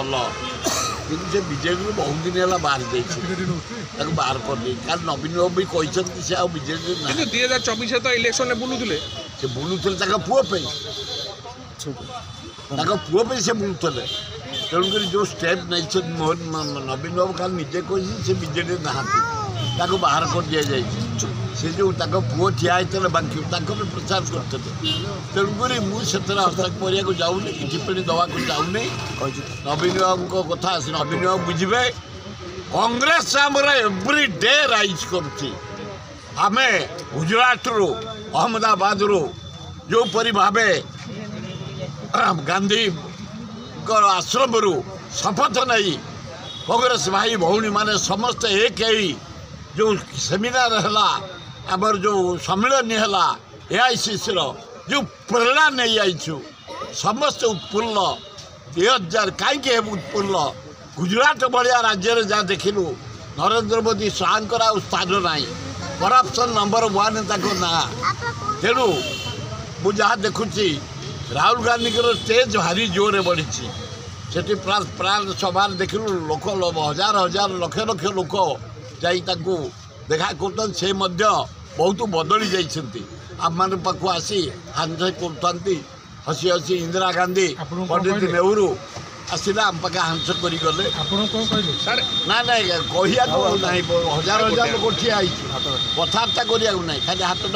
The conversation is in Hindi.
भल कि बीजेडी बहुत दिन है बाहर जाइए बाहर कर कारण नवीन बाबू भी कहते से बीजेडी 2024 तो इलेक्शन बुलूले से बुलूले पुओ पुओ से बुलूले तेणुक जो स्टेप नहीं नवीन बाबू खाली निजे कही से बीजेडी ना बाहर कर दि जाए से जो पुओ ठिया होते बाकी भी प्रचार करते तेणुक मुझे हस्तक्षेप करने जाऊनी टिप्पणी दवा जाऊनी नवीन बाबू कथा नवीन बाबू बुझे कांग्रेस आमर एव्री डे राइज करें गुजरात रू अहमदाबाद रू जो परी भावे गांधी आश्रम रू शपथ नहीं कांग्रेस भाई भौणी माने समस्त एक ही जो सेमिनार है आमर जो सम्मेलन है एआईसीसी जो प्रेरणा नहीं आईचु समस्त उत्फुल्ल 2000 कहीं उत्फुल्ल गुजरात भाया राज्य जहाँ देखिलु नरेंद्र मोदी शाहर स्थान ना करप्शन नंबर 1 ना तेणु मुझे देखुची राहुल गांधी स्टेज भारी जोरे बढ़ी से प्राण सभा देखिलु लोक हजार हजार लक्ष लक्ष लोक जाई देखा कर से बहुत बदली जाइए आम पाक आसी हैंडशेक कर हसी हसी इंदिरा गांधी पंडित नेहरू आसला आम पाखे हैंडशेक कर गले ना ना कह हजार हजार लोक ठिया कथबार्ता करना खाली हाथ